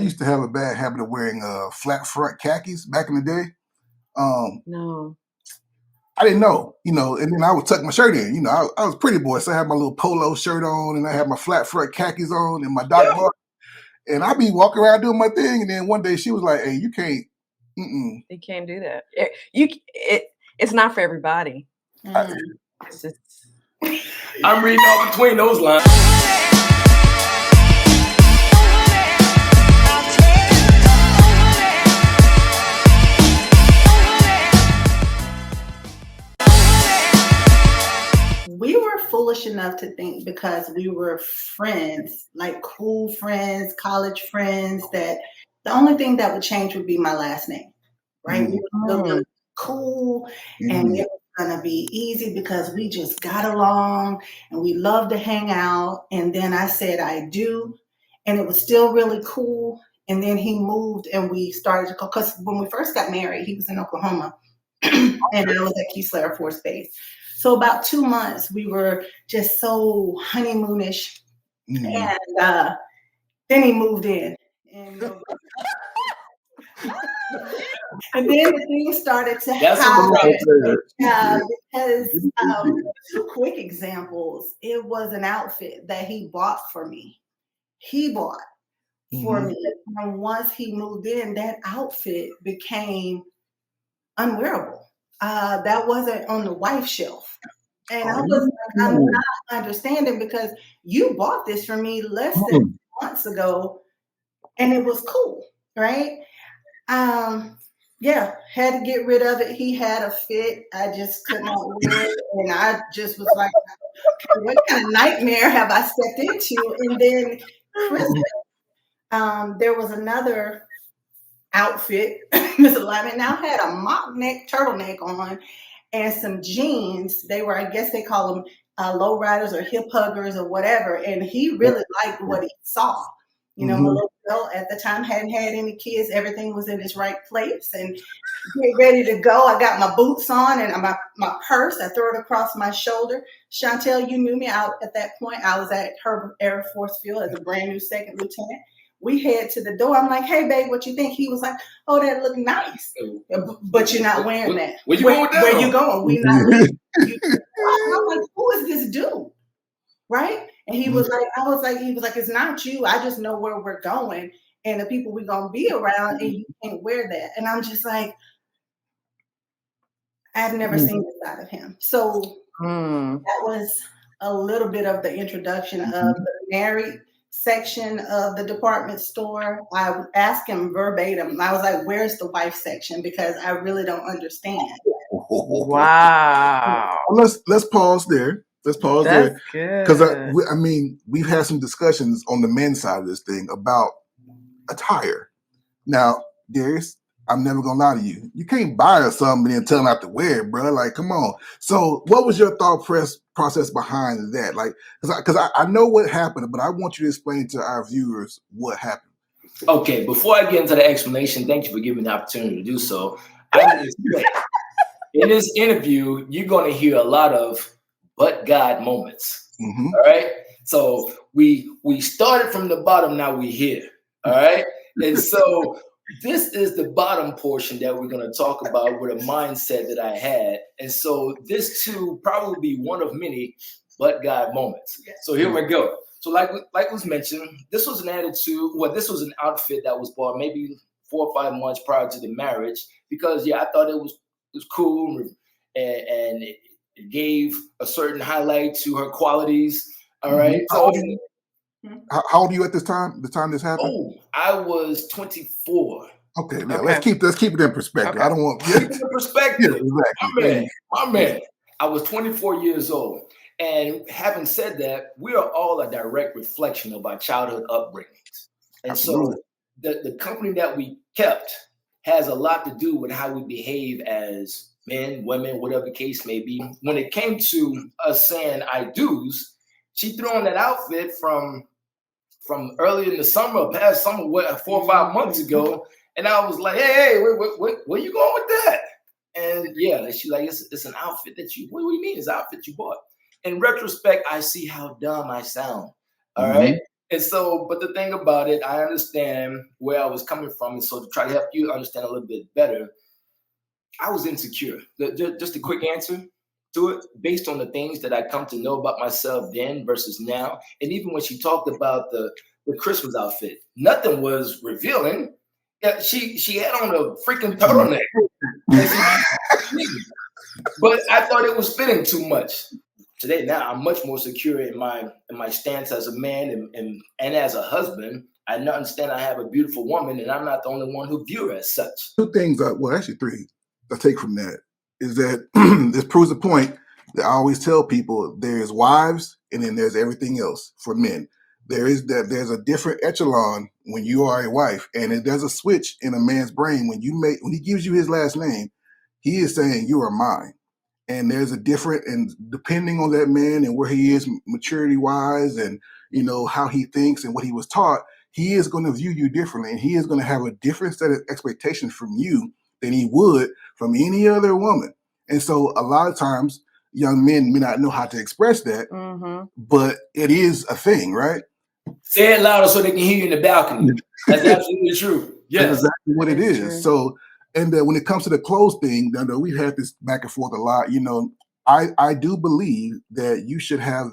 used to have a bad habit of wearing flat front khakis back in the day. No. I didn't know, and then I would tuck my shirt in. I was a pretty boy, so I had my little polo shirt on, and I had my flat front khakis on, and my Doc Martens, and I'd be walking around doing my thing. And then one day she was like, "Hey, you can't. You can't do that. It's not for everybody. It's just. I'm reading all between those lines. We were foolish enough to think because we were friends, like cool friends, college friends, that the only thing that would change would be my last name, right? We were really cool and it was going to be easy because we just got along and we loved to hang out. And then I said, I do. And it was still really cool. And then he moved and we started to go, because when we first got married, he was in Oklahoma and I was at Keesler Air Force Base. So about 2 months, we were just so honeymoonish. And then he moved in. And then the thing started to happen. Because 2 quick examples. It was an outfit that he bought for me. He bought for me. And once he moved in, that outfit became unwearable. That wasn't on the wife shelf. And I was like, I'm not understanding because you bought this for me less than 2 months ago and it was cool, right? Yeah, had to get rid of it. He had a fit. I just could not wear it. And I just was like, what kind of nightmare have I stepped into? And then Christmas, there was another outfit. Mr. Lyman now had a mock neck turtleneck on and some jeans. They were, I guess they call them low riders or hip huggers or whatever. And he really liked what he saw. My little girl at the time hadn't had any kids. Everything was in its right place and get ready to go. I got my boots on and my purse. I throw it across my shoulder. Chantel, you knew me out at that point. I was at Herbert Air Force Field as a brand new second lieutenant. We head to the door. I'm like, hey, babe, what you think? He was like, oh, that look nice. But you're not wearing that. Where you going with that? Where you going? We not leaving. I'm like, who is this dude? Right? And he was like, it's not you. I just know where we're going and the people we're going to be around and you can't wear that. And I'm just like, I've never seen this side of him. So that was a little bit of the introduction of the married section of the department store. I would ask him verbatim. I was like, where's the wife section? Because I really don't understand. Wow. Let's pause there. That's there. Good. Because we've had some discussions on the men's side of this thing about attire. Now, Darius, I'm never gonna lie to you. You can't buy her something and tell them not to wear it, bro. Like, come on. So, what was your thought process behind that? Like, because I know what happened, but I want you to explain to our viewers what happened. Okay, before I get into the explanation, thank you for giving me the opportunity to do so. In this interview, you're going to hear a lot of "but God" moments. All right. So we started from the bottom. Now we're here. All right. And so this is the bottom portion that we're going to talk about with a mindset that I had. And so this too probably be one of many "but God" moments. So here we go. So like was mentioned, this was an attitude. Well, this was an outfit that was bought maybe 4 or 5 months prior to the marriage because I thought it was cool and it gave a certain highlight to her qualities. All right. So how old are you at this time? The time this happened? Oh, I was 24. Okay, now let's keep it in perspective. Okay. I don't want keep it in perspective. Yeah, exactly. My man. I was 24 years old. And having said that, we are all a direct reflection of our childhood upbringings. And Absolutely. So the company that we kept has a lot to do with how we behave as men, women, whatever the case may be. When it came to us saying I do's, she threw on that outfit from early in the summer, past summer, 4 or 5 months ago. And I was like, hey, where you going with that? And she's like, it's an outfit that what do you mean it's an outfit you bought? In retrospect, I see how dumb I sound. All right. And so, but the thing about it, I understand where I was coming from. And so to try to help you understand a little bit better, I was insecure. Just a quick answer to it, based on the things that I come to know about myself then versus now. And even when she talked about the Christmas outfit, nothing was revealing. Yeah, she had on a freaking turtleneck. But I thought it was fitting too much. Today, now I'm much more secure in my stance as a man and as a husband. I understand I have a beautiful woman, and I'm not the only one who view her as such. Two things, well, actually three, I take from that is that this proves the point that I always tell people: there's wives, and then there's everything else for men. There's a different echelon when you are a wife, and there's a switch in a man's brain when he gives you his last name, he is saying you are mine. And there's a different, and depending on that man and where he is maturity wise, and how he thinks and what he was taught, he is going to view you differently, and he is going to have a different set of expectations from you than he would from any other woman. And so a lot of times young men may not know how to express that, but it is a thing, right? Say it louder so they can hear you in the balcony. That's absolutely true. Yes. That's exactly what it is. True. So, and when it comes to the clothes thing, we've had this back and forth a lot. I do believe that you should have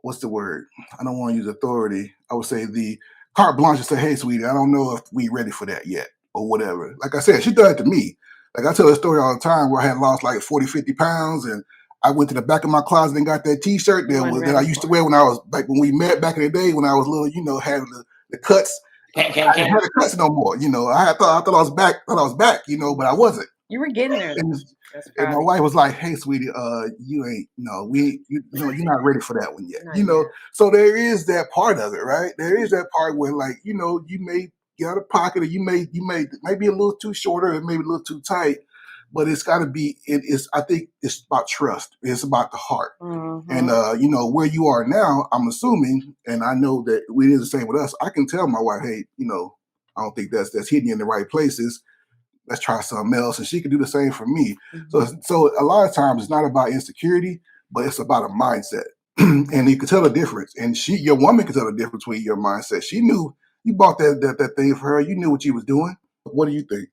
what's the word? I don't want to use authority. I would say the carte blanche to say, hey, sweetie, I don't know if we ready for that yet or whatever. Like I said, she done it to me. Like I tell a story all the time where I had lost like 40, 50 pounds, and I went to the back of my closet and got that T-shirt that I used to wear when I was, like when we met back in the day when I was little, had the cuts. I didn't have the cuts no more. I thought I was back, but I wasn't. You were getting there. And my wife was like, "Hey, sweetie, you ain't you're not ready for that one yet." So there is that part of it, right? There is that part where, like, you may get out of pocket, or you may be a little too shorter, or maybe a little too tight, but it's got to be. I think it's about trust. It's about the heart, and where you are now. I'm assuming, and I know that it is the same with us. I can tell my wife, "Hey, I don't think that's hitting you in the right places. Let's try something else," and she can do the same for me. So a lot of times it's not about insecurity, but it's about a mindset, and you can tell the difference. And your woman can tell the difference between your mindset. She knew you bought that thing for her. You knew what she was doing. What do you think?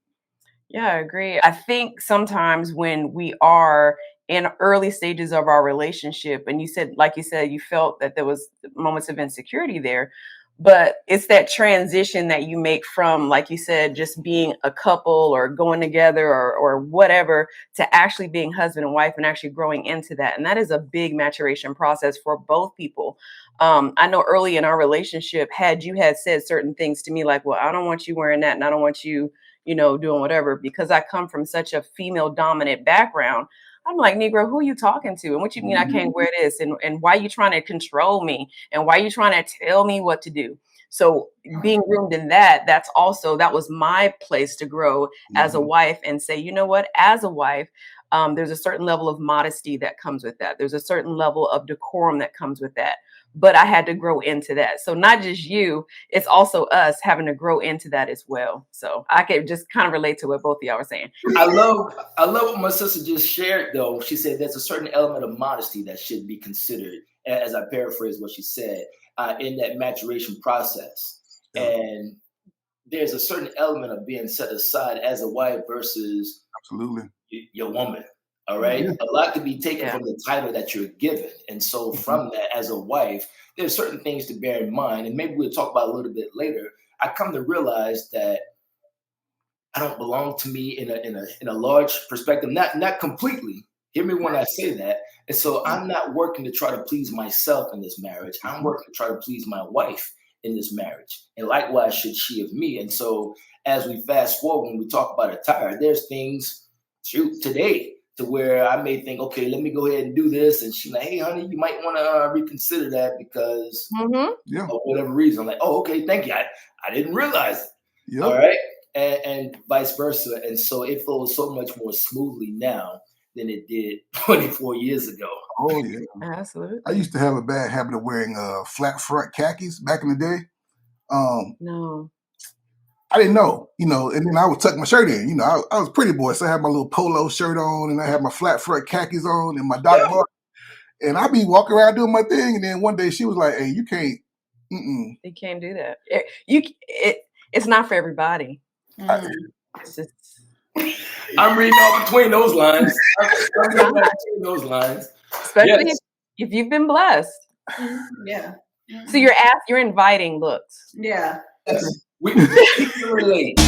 Yeah, I agree. I think sometimes when we are in early stages of our relationship, and like you said, you felt that there was moments of insecurity there. But it's that transition that you make from, like you said, just being a couple or going together or whatever, to actually being husband and wife and actually growing into that. And that is a big maturation process for both people. I know early in our relationship, you had said certain things to me like, well, I don't want you wearing that, and I don't want you, doing whatever, because I come from such a female dominant background. I'm like, Negro, who are you talking to? And what you mean I can't wear this? And why are you trying to control me? And why are you trying to tell me what to do? So being groomed in that was my place to grow as a wife and say, you know what, as a wife, there's a certain level of modesty that comes with that. There's a certain level of decorum that comes with that. But I had to grow into that. So not just you, it's also us having to grow into that as well. So I could just kind of relate to what both of y'all were saying. I love what my sister just shared, though. She said there's a certain element of modesty that should be considered, as I paraphrase what she said, in that maturation process. And there's a certain element of being set aside as a wife versus your woman. All right. A lot could be taken from the title that you're given. And so from that, as a wife, there's certain things to bear in mind. And maybe we'll talk about a little bit later. I come to realize that I don't belong to me in a large perspective, not completely. Hear me when I say that. And so I'm not working to try to please myself in this marriage. I'm working to try to please my wife in this marriage. And likewise should she of me. And so as we fast forward, when we talk about attire, there's things today to where I may think, okay, let me go ahead and do this. And she's like, hey, honey, you might want to reconsider that because of whatever reason. I'm like, oh, okay, thank you. I didn't realize it. All right. And vice versa. And so it flows so much more smoothly now than it did 24 years ago. Oh, yeah. Absolutely. I used to have a bad habit of wearing flat front khakis back in the day. No. I didn't know, and then I would tuck my shirt in. I was a pretty boy, so I had my little polo shirt on, and I had my flat front khakis on, and my Doc Martens, and I'd be walking around doing my thing. And then one day she was like, "Hey, you can't You can't do that. It's not for everybody. It's just, I'm reading all between those lines. I'm reading all between those lines. Especially if you've been blessed. Yeah. So you're inviting looks. Yeah. Yes. We can relate.